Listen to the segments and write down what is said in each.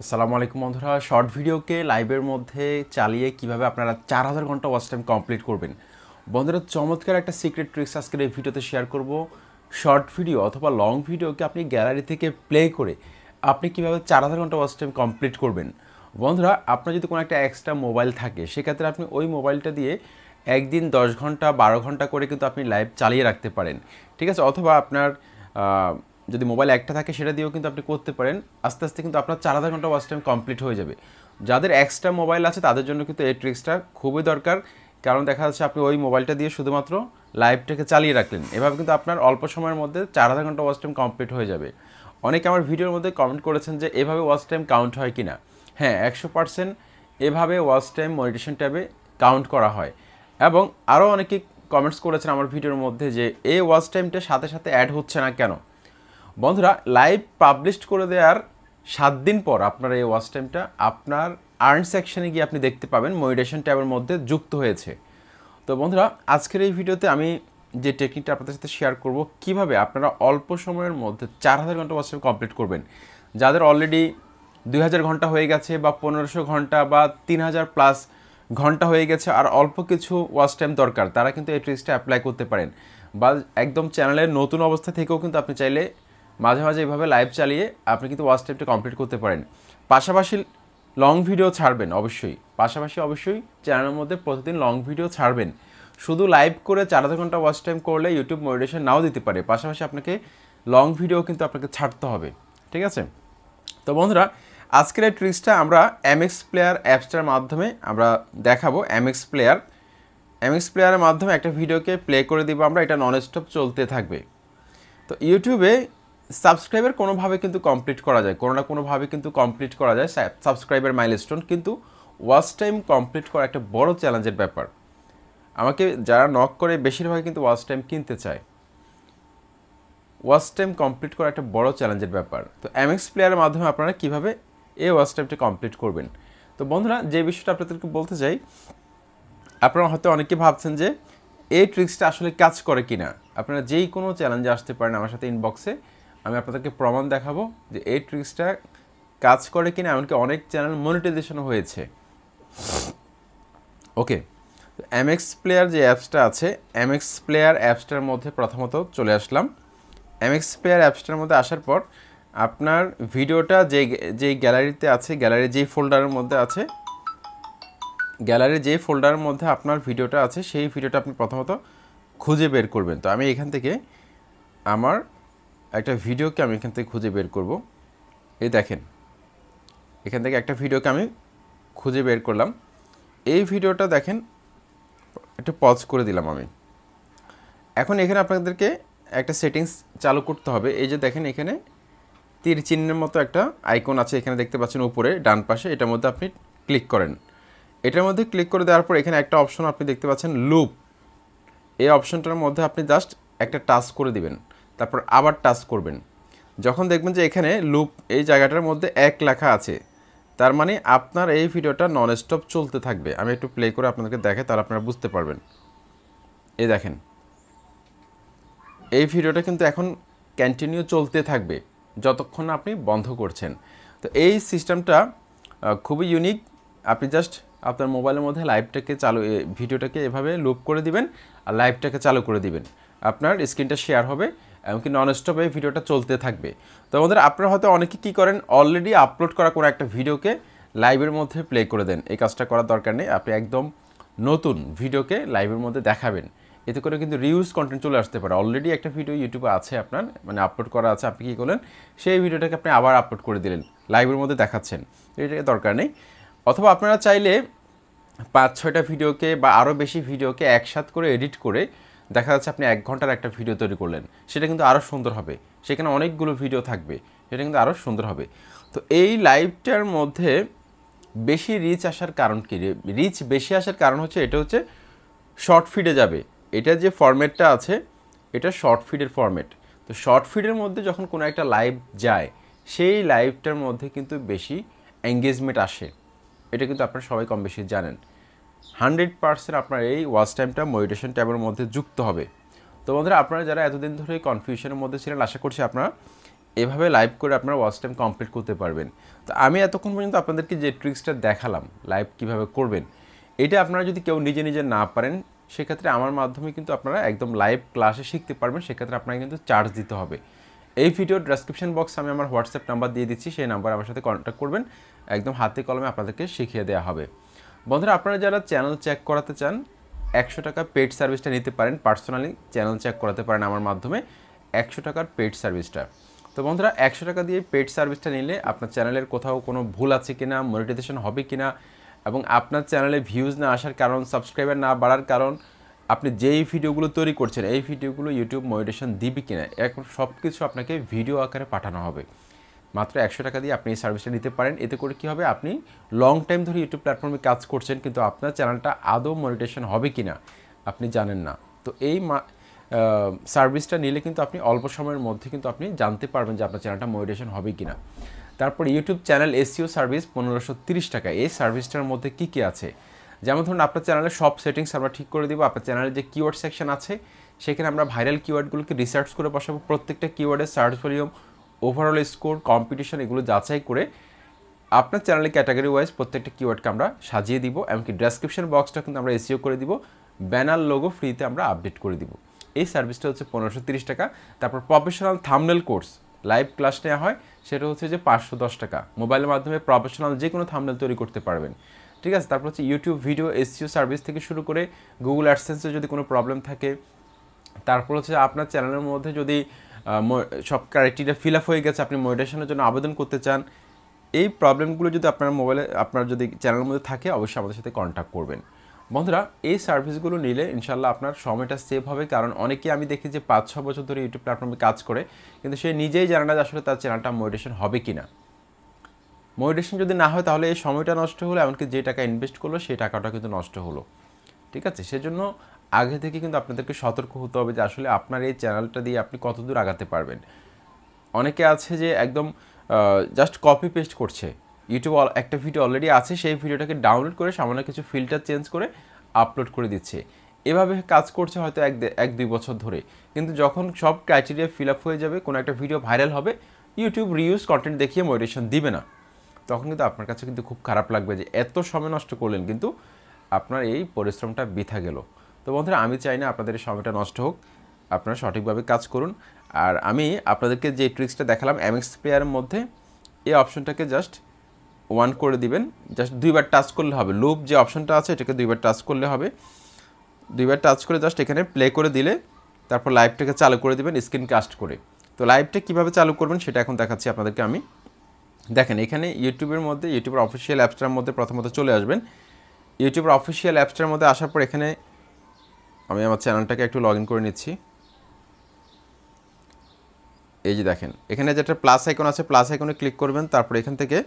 আসসালামু আলাইকুম বন্ধুরা, শর্ট ভিডিওকে লাইভের মধ্যে চালিয়ে কিভাবে আপনারা 4000 ঘন্টা ওয়াচ টাইম কমপ্লিট করবেন। বন্ধুরা, চমৎকার একটা সিক্রেট ট্রিক্স আজকের এই ভিডিওতে শেয়ার করব। শর্ট ভিডিও অথবা লং ভিডিওকে আপনি গ্যালারি থেকে প্লে করে আপনি কিভাবে 4000 ঘন্টা ওয়াচ টাইম কমপ্লিট করবেন। বন্ধুরা, আপনার যদি কোনো একটা এক্সট্রা মোবাইল থাকে সেক্ষেত্রে আপনি ওই মোবাইলটা দিয়ে একদিন 10 ঘন্টা 12 ঘন্টা করে কিন্তু আপনি লাইভ চালিয়ে রাখতে পারেন, ঠিক আছে। অথবা আপনার যদি মোবাইল একটা থাকে সেটা দিয়েও কিন্তু আপনি করতে পারেন। আস্তে আস্তে কিন্তু আপনার 4000 ঘন্টা ওয়াচ টাইম কমপ্লিট হয়ে যাবে। যাদের এক্সট্রা মোবাইল আছে তাদের জন্য কিন্তু এই ট্রিক্সটা খুবই দরকার, কারণ দেখা যাচ্ছে আপনি ওই মোবাইলটা দিয়ে শুধুমাত্র লাইভটাকে চালিয়ে রাখলেন, এভাবে কিন্তু আপনার অল্প সময়ের মধ্যে 4000 ঘন্টা ওয়াচ টাইম কমপ্লিট হয়ে যাবে। অনেকে আমার ভিডিওর মধ্যে কমেন্ট করেছেন যে এভাবে ওয়াচ টাইম কাউন্ট হয় কি না। হ্যাঁ, 100% এভাবে ওয়াচ টাইম মনিটেশন ট্যাবে কাউন্ট করা হয়। এবং আরও অনেকে কমেন্টস করেছেন আমার ভিডিওর মধ্যে যে এই ওয়াচ টাইমটা সাথে সাথে অ্যাড হচ্ছে না কেন। বন্ধুরা, লাইভ পাবলিশ করে দেওয়ার 7 দিন পর আপনার এই ওয়াচ টাইমটা আপনার আর্ন সেকশনে গিয়ে আপনি দেখতে পাবেন মনিটেশন ট্যাবের মধ্যে যুক্ত হয়েছে। তো বন্ধুরা, আজকের এই ভিডিওতে আমি যে টেকনিকটা আপনাদের সাথে শেয়ার করব কিভাবে আপনারা অল্প সময়ের মধ্যে 4000 ঘন্টা ওয়াচ টাইম কমপ্লিট করবেন। যাদের অলরেডি 2000 ঘন্টা হয়ে গেছে বা 1500 ঘন্টা বা 3000 প্লাস ঘন্টা হয়ে গেছে আর অল্প কিছু ওয়াচ টাইম দরকার, তারা কিন্তু এই ট্রিক্সটা অ্যাপ্লাই করতে পারেন। বা একদম চ্যানেলের নতুন অবস্থা থেকেও কিন্তু আপনি চাইলে মাঝে মাঝে এইভাবে লাইভ চালিয়ে আপনি কিন্তু ওয়াচ টাইমটা কমপ্লিট করতে পারেন। পাশাপাশি লং ভিডিও ছাড়বেন অবশ্যই, পাশাপাশি অবশ্যই চ্যানেলের মধ্যে প্রতিদিন লং ভিডিও ছাড়বেন। শুধু লাইভ করে 4000 ঘন্টা ওয়াচ টাইম করলে ইউটিউব মনিটেশন নাও দিতে পারে, পাশাপাশি আপনাকে লং ভিডিও কিন্তু আপনাকে ছাড়তে হবে, ঠিক আছে। তো বন্ধুরা, আজকের এই ট্রিক্সটা আমরা এমএক্স প্লেয়ার অ্যাপসটার মাধ্যমে আমরা দেখাবো। এমএক্স প্লেয়ারের মাধ্যমে একটা ভিডিওকে প্লে করে দিব আমরা, এটা নন স্টপ চলতে থাকবে। তো ইউটিউবে সাবস্ক্রাইবার কোনোভাবে কিন্তু কমপ্লিট করা যায়, কোনো না কোনোভাবে কিন্তু কমপ্লিট করা যায় সাবস্ক্রাইবার মাইলস্টোন, কিন্তু ওয়াচ টাইম কমপ্লিট করা একটা বড় চ্যালেঞ্জের ব্যাপার। আমাকে যারা নক করে বেশিরভাগ কিন্তু ওয়াচ টাইম কিনতে চায়। ওয়াচ টাইম কমপ্লিট করা একটা বড় চ্যালেঞ্জের ব্যাপার। তো এমএক্স প্লেয়ারের মাধ্যমে আপনারা কীভাবে এই ওয়াচ টাইমটা কমপ্লিট করবেন। তো বন্ধুরা, যে বিষয়টা আপনাদেরকে বলতে চাই, আপনারা হয়তো অনেকে ভাবছেন যে এই ট্রিক্সটা আসলে কাজ করে কি না। আপনারা যেই কোনো চ্যালেঞ্জে আসতে পারেন আমার সাথে ইনবক্সে, আমি আপনাদেরকে প্রমাণ দেখাবো যে এই ট্রিক্সটা কাজ করে কিনা। এমনকি অনেক চ্যানেল মনিটাইজেশনও হয়েছে। ওকে, তো এমএক্স প্লেয়ার যে অ্যাপসটা আছে, এমএক্স প্লেয়ার অ্যাপসটার মধ্যে প্রথমত চলে আসলাম। এমএক্স প্লেয়ার অ্যাপসটার মধ্যে আসার পর আপনার ভিডিওটা যেই গ্যালারিতে আছে, গ্যালারির যেই ফোল্ডারের মধ্যে আছে, গ্যালারির যে ফোল্ডারের মধ্যে আপনার ভিডিওটা আছে সেই ভিডিওটা আপনি প্রথমত খুঁজে বের করবেন। তো আমি এখান থেকে আমার একটা ভিডিওকে আমি এখান থেকে খুঁজে বের করব। এই দেখেন, এখান থেকে একটা ভিডিওকে আমি খুঁজে বের করলাম। এই ভিডিওটা দেখেন, একটু পজ করে দিলাম আমি। এখন এখানে আপনাদেরকে একটা সেটিংস চালু করতে হবে। এই যে দেখেন, এখানে তীর চিহ্নের মতো একটা আইকন আছে, এখানে দেখতে পাচ্ছেন উপরে ডান পাশে, এটার মধ্যে আপনি ক্লিক করেন। এটার মধ্যে ক্লিক করে দেওয়ার পর এখানে একটা অপশন আপনি দেখতে পাচ্ছেন লুপ। এই অপশনটার মধ্যে আপনি জাস্ট একটা টাচ করে দিবেন, তারপর আবার টাচ করবেন। যখন দেখবেন যে এখানে লুপ এই জায়গাটার মধ্যে 1 লেখা আছে, তার মানে আপনার এই ভিডিওটা নন স্টপ চলতে থাকবে। আমি একটু প্লে করে আপনাদেরকে দেখাই, তাহলে আপনারা বুঝতে পারবেন। এই দেখেন, এই ভিডিওটা কিন্তু এখন কন্টিনিউ চলতে থাকবে যতক্ষণ না আপনি বন্ধ করছেন। তো এই সিস্টেমটা খুবই ইউনিক। আপনি জাস্ট আপনার মোবাইলের মধ্যে লাইভটাকে ভিডিওটাকে এভাবে লুপ করে দিবেন আর লাইভটাকে চালু করে দিবেন। আপনার স্ক্রিনটা শেয়ার হবে, এমনকি নন স্টপে ভিডিওটা চলতে থাকবে। তো আমাদের আপনারা হয়তো অনেকে কী করেন, অলরেডি আপলোড করা কোনো একটা ভিডিওকে লাইভের মধ্যে প্লে করে দেন। এই কাজটা করার দরকার নেই, আপনি একদম নতুন ভিডিওকে লাইভের মধ্যে দেখাবেন। এতে করে কিন্তু রিউজ কন্টেন্ট চলে আসতে পারে। অলরেডি একটা ভিডিও ইউটিউবে আছে আপনার, মানে আপলোড করা আছে, আপনি কী করলেন, সেই ভিডিওটাকে আপনি আবার আপলোড করে দিলেন, লাইভের মধ্যে দেখাচ্ছেন। এটাকে দরকার নেই। অথবা আপনারা চাইলে 5-6টা ভিডিওকে বা আরও বেশি ভিডিওকে একসাথে করে এডিট করে দেখা যাচ্ছে আপনি 1 ঘন্টার একটা ভিডিও তৈরি করলেন, সেটা কিন্তু আরও সুন্দর হবে। সেখানে অনেকগুলো ভিডিও থাকবে, সেটা কিন্তু আরও সুন্দর হবে। তো এই লাইভটার মধ্যে বেশি রিচ আসার কারণ কি? রিচ বেশি আসার কারণ হচ্ছে, এটা হচ্ছে শর্ট ফিডে যাবে। এটা যে ফরম্যাটটা আছে, এটা শর্ট ফিডের ফরম্যাট। তো শর্ট ফিডের মধ্যে যখন কোনো একটা লাইভ যায়, সেই লাইভটার মধ্যে কিন্তু বেশি এঙ্গেজমেন্ট আসে। এটা কিন্তু আপনারা সবাই কম বেশি জানেন। 100% আপনার এই ওয়াচ টাইমটা মনিটেশন ট্যাবের মধ্যে যুক্ত হবে। তো বন্ধুরা, আপনারা যারা এতদিন ধরে কনফিউশনের মধ্যে ছিলেন, আশা করছি আপনারা এভাবে লাইভ করে আপনারা ওয়াচ টাইম কমপ্লিট করতে পারবেন। তো আমি এতক্ষণ পর্যন্ত আপনাদেরকে যে ট্রিক্সটা দেখালাম লাইভ কিভাবে করবেন, এটা আপনারা যদি কেউ নিজে নিজে না পারেন সেক্ষেত্রে আমার মাধ্যমে কিন্তু আপনারা একদম লাইভ ক্লাসে শিখতে পারবেন। সেক্ষেত্রে আপনাকে কিন্তু চার্জ দিতে হবে। এই ভিডিওর ডেসক্রিপশন বক্সে আমি আমার হোয়াটসঅ্যাপ নাম্বার দিয়ে দিচ্ছি, সেই নাম্বার আমার সাথে কন্ট্যাক্ট করবেন, একদম হাতে কলমে আপনাদেরকে শিখিয়ে দেওয়া হবে। বন্ধুরা, আপনারা যারা চ্যানেল চেক করাতে চান 100 টাকা পেড সার্ভিসটা নিতে পারেন। পার্সোনালি চ্যানেল চেক করাতে পারেন আমার মাধ্যমে 100 টাকার পেড সার্ভিসটা। তো বন্ধুরা, 100 টাকা দিয়ে পেড সার্ভিসটা নিলে আপনার চ্যানেলের কোথাও কোনো ভুল আছে কিনা, মনিটাইজেশন হবে কিনা, এবং আপনার চ্যানেলে ভিউজ না আসার কারণ, সাবস্ক্রাইবার না বাড়ার কারণ, আপনি যেই ভিডিওগুলো তৈরি করছেন এই ভিডিওগুলো ইউটিউব মনিটাইজেশন দিবে কিনা, এখন সব কিছু আপনাকে ভিডিও আকারে পাঠানো হবে। মাত্র 100 টাকা দিয়ে আপনি এই সার্ভিসটা নিতে পারেন। এতে করে কী হবে, আপনি লং টাইম ধরে ইউটিউব প্ল্যাটফর্মে কাজ করছেন কিন্তু আপনার চ্যানেলটা আদৌ মনিটাইজেশন হবে কিনা আপনি জানেন না। তো এই সার্ভিসটা নিলে কিন্তু আপনি অল্প সময়ের মধ্যে কিন্তু আপনি জানতে পারবেন যে আপনার চ্যানেলটা মনিটাইজেশন হবে কিনা। তারপর ইউটিউব চ্যানেল এসইও সার্ভিস 1530 টাকা। এই সার্ভিসটার মধ্যে কী কী আছে, যেমন ধরুন আপনার চ্যানেলের সব সেটিংস আমরা ঠিক করে দেবো। আপনার চ্যানেলের যে কিওয়ার্ড সেকশন আছে সেখানে আমরা ভাইরাল কিওয়ার্ডগুলোকে রিসার্চ করে বসাবো। প্রত্যেকটা কিওয়ার্ডের search volume, overall score, competition এগুলো যাচাই করে আপনার চ্যানেলের ক্যাটাগরি ওয়াইজ প্রত্যেকটা কিওয়ার্ডকে আমরা সাজিয়ে দিব। এমনকি ডেসক্রিপশন বক্সটা কিন্তু আমরা এসইও করে দিব, ব্যানার লোগো ফ্রিতে আমরা আপডেট করে দিব। এই সার্ভিসটা হচ্ছে 1530 টাকা। তারপর professional thumbnail course, live class নেওয়া হয়, সেটা হচ্ছে যে 510 টাকা। মোবাইলের মাধ্যমে প্রফেশনাল যে কোনো থাম্বনেল তৈরি করতে পারবেন, ঠিক আছে। তারপর হচ্ছে ইউটিউব ভিডিও এসইও সার্ভিস থেকে শুরু করে গুগল অ্যাডসেন্সে যদি কোনো প্রবলেম থাকে, তারপর হচ্ছে আপনার চ্যানেলের মধ্যে যদি সব ক্রাইটেরিয়া ফিল আপ হয়ে গেছে, আপনি মনিটাইজেশনের জন্য আবেদন করতে চান, এই প্রবলেমগুলো যদি আপনার মোবাইলে আপনার যদি চ্যানেলের মধ্যে থাকে অবশ্যই আমাদের সাথে কন্ট্যাক্ট করবেন। বন্ধুরা, এই সার্ভিসগুলো নিলে ইনশাল্লাহ আপনার সময়টা সেভ হবে। কারণ অনেকেই আমি দেখি যে 5-6 বছর ধরে ইউটিউব প্ল্যাটফর্মে কাজ করে কিন্তু সে নিজেই জানে না যে আসলে তার চ্যানেলটা মনিটাইজেশন হবে কি না। মনিটাইজেশন যদি না হয় তাহলে এই সময়টা নষ্ট হলো, এমনকি যে টাকা ইনভেস্ট করলো সেই টাকাটা কিন্তু নষ্ট হলো, ঠিক আছে। সেজন্য আগে থেকে কিন্তু আপনাদেরকে সতর্ক হতে হবে যে আসলে আপনার এই চ্যানেলটা দিয়ে আপনি কতদূর আগাতে পারবেন। অনেকে আছে যে একদম জাস্ট কপি পেস্ট করছে, ইউটিউব একটা ভিডিও অলরেডি আছে সেই ভিডিওটাকে ডাউনলোড করে সামান্য কিছু ফিল্টার চেঞ্জ করে আপলোড করে দিচ্ছে। এভাবে কাজ করছে হয়তো 1-2 বছর ধরে, কিন্তু যখন সব ক্রাইটেরিয়া ফিল আপ হয়ে যাবে, কোনো একটা ভিডিও ভাইরাল হবে, ইউটিউব রিউজ কন্টেন্ট দেখিয়ে মনিটাইজেশন দিবে না, তখন কিন্তু আপনার কাছে কিন্তু খুব খারাপ লাগবে যে এত সময় নষ্ট করলেন কিন্তু আপনার এই পরিশ্রমটা বৃথা গেল। তো বন্ধুরা, আমি চাই না আপনাদের এই সময়টা নষ্ট হোক, আপনারা সঠিকভাবে কাজ করুন। আর আমি আপনাদেরকে যে ট্রিক্সটা দেখালাম এমএক্স প্লেয়ারের মধ্যে, এই অপশনটাকে জাস্ট 1 করে দিবেন, জাস্ট 2বার টাচ করলে হবে। লুপ যে অপশনটা আছে এটাকে 2বার টাচ করলে হবে। 2বার টাচ করে জাস্ট এখানে প্লে করে দিলে তারপর লাইভটাকে চালু করে দিবেন স্ক্রিন কাস্ট করে। তো লাইভটা কীভাবে চালু করবেন সেটা এখন দেখাচ্ছি আপনাদেরকে আমি। দেখেন, এখানে ইউটিউবের মধ্যে ইউটিউবের অফিসিয়াল অ্যাপসটার মধ্যে প্রথমত চলে আসবেন। ইউটিউবের অফিসিয়াল অ্যাপসটার মধ্যে আসার পর এখানে আমি আমার চ্যানেলটাকে একটু লগ ইন করে নিচ্ছি। এই যে দেখেন, এখানে যেটা প্লাস আইকন আছে, প্লাস আইকনে ক্লিক করবেন। তারপর এখান থেকে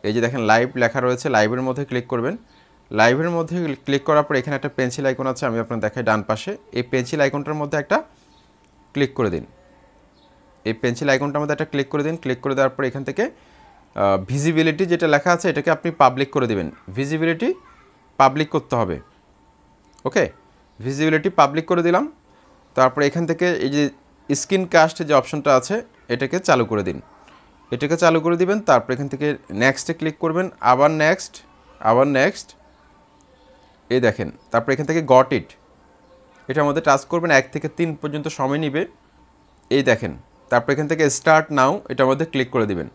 এই যে দেখেন লাইভ লেখা রয়েছে, লাইভের মধ্যে ক্লিক করবেন। লাইভের মধ্যে ক্লিক করার পর এখানে একটা পেন্সিল আইকন আছে, আমি আপনার দেখাই ডান পাশে। এই পেন্সিল আইকনটার মধ্যে একটা ক্লিক করে দিন। এই পেন্সিল আইকনটার মধ্যে একটা ক্লিক করে দিন। ক্লিক করে দেওয়ার পর এখান থেকে ভিজিবিলিটি যেটা লেখা আছে এটাকে আপনি পাবলিক করে দেবেন। ভিজিবিলিটি পাবলিক করতে হবে, ওকে। ভিজিবিলিটি পাবলিক করে দিলাম। তারপর এখান থেকে এই যে স্ক্রিন কাস্ট যে অপশনটা আছে এটাকে চালু করে দিন। এটাকে চালু করে দিবেন। তারপর এখান থেকে নেক্সটে ক্লিক করবেন, আবার নেক্সট, আবার নেক্সট। এই দেখেন, তারপর এখান থেকে গট ইট, এটার মধ্যে টাচ করবেন। 1 থেকে 3 পর্যন্ত সময় নেবে, এই দেখেন। তারপর এখান থেকে স্টার্ট নাও, এটার মধ্যে ক্লিক করে দিবেন।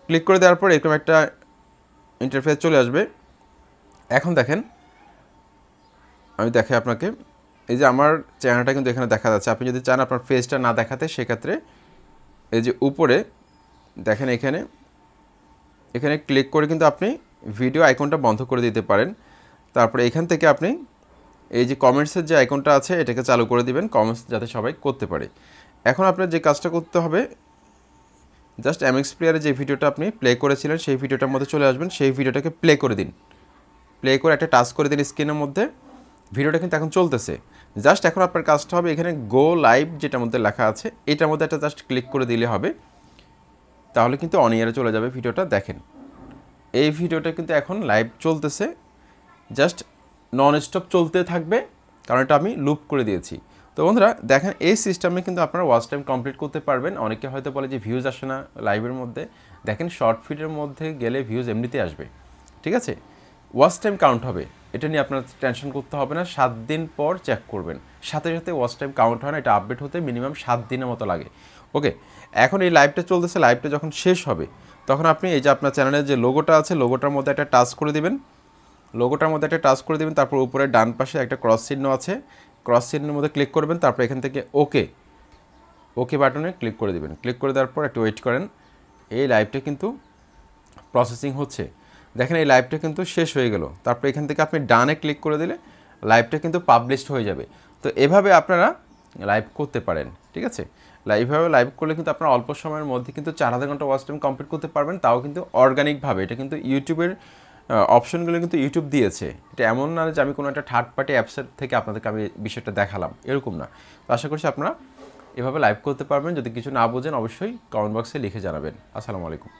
ক্লিক করে দেওয়ার পর এরকম একটা ইন্টারফেস চলে আসবে। এখন দেখেন, আমি দেখাই আপনাকে, এই যে আমার চ্যানেলটা কিন্তু এখানে দেখা যাচ্ছে। আপনি যদি চান আপনার ফেসটা না দেখাতে, সেক্ষেত্রে এই যে উপরে দেখেন এখানে এখানে ক্লিক করে কিন্তু আপনি ভিডিও আইকনটা বন্ধ করে দিতে পারেন। তারপরে এখান থেকে আপনি এই যে কমেন্টসের যে আইকনটা আছে এটাকে চালু করে দিবেন, কমেন্টস যাতে সবাই করতে পারে। এখন আপনার যে কাজটা করতে হবে, জাস্ট এমএক্স প্লেয়ারে যে ভিডিওটা আপনি প্লে করেছিলেন সেই ভিডিওটার মধ্যে চলে আসবেন, সেই ভিডিওটাকে প্লে করে দিন। প্লে করে একটা টাচ করে দিন স্ক্রিনের মধ্যে। ভিডিওটা কিন্তু এখন চলতেছে। জাস্ট এখন আপনার কাজটা হবে এখানে গো লাইভ যেটার মধ্যে লেখা আছে এটার মধ্যে একটা জাস্ট ক্লিক করে দিলে হবে, তাহলে কিন্তু অন ইয়ারে চলে যাবে ভিডিওটা। দেখেন, এই ভিডিওটা কিন্তু এখন লাইভ চলতেছে, জাস্ট নন স্টপ চলতে থাকবে, কারণ এটা আমি লুপ করে দিয়েছি। তো বন্ধুরা দেখেন এই সিস্টেমে কিন্তু আপনারা ওয়াচ টাইম কমপ্লিট করতে পারবেন। অনেকে হয়তো বলে যে ভিউজ আসে না লাইভের মধ্যে, দেখেন শর্ট ফিডের মধ্যে গেলে ভিউজ এমনিতেই আসবে, ঠিক আছে। ওয়াচ টাইম কাউন্ট হবে, এটা নিয়ে আপনার টেনশন করতে হবে না। 7 দিন পর চেক করবেন, সাথে সাথে ওয়াচ টাইম কাউন্ট হয় না, এটা আপডেট হতে মিনিমাম 7 দিনের মতো লাগে। ওকে, এখন এই লাইভটা চলতেছে, লাইভটা যখন শেষ হবে তখন আপনি এই যে আপনার চ্যানেলের যে লোগোটা আছে লোগোটার মধ্যে একটা টাচ করে দিবেন, তারপর উপরে ডান পাশে একটা ক্রস চিহ্ন আছে, ক্রস চিহ্নের মধ্যে ক্লিক করবেন, তারপর এখান থেকে ওকে বাটনে ক্লিক করে দিবেন। ক্লিক করে দেওয়ার পর একটু ওয়েট করেন, এই লাইভটা কিন্তু প্রসেসিং হচ্ছে। দেখেন এই লাইভটা কিন্তু শেষ হয়ে গেল, তারপর এখান থেকে আপনি ডানে ক্লিক করে দিলে লাইভটা কিন্তু পাবলিশড হয়ে যাবে। তো এভাবে আপনারা লাইভ করতে পারেন, ঠিক আছে। লাইভ করলে কিন্তু আপনারা অল্প সময়ের মধ্যে কিন্তু 4000 ঘন্টা ওয়াচ টাইম কমপ্লিট করতে পারবেন, তাও কিন্তু অর্গানিকভাবে। এটা কিন্তু ইউটিউবের অপশনগুলো কিন্তু ইউটিউব দিয়েছে, এটা এমন না যে আমি কোনো একটা থার্ড পার্টি অ্যাপসের থেকে আপনাদেরকে আমি বিষয়টা দেখালাম, এরকম না। তো আশা করছি আপনারা এভাবে লাইভ করতে পারবেন। যদি কিছু না বোঝেন অবশ্যই কমেন্ট বক্সে লিখে জানাবেন। আসসালামু আলাইকুম।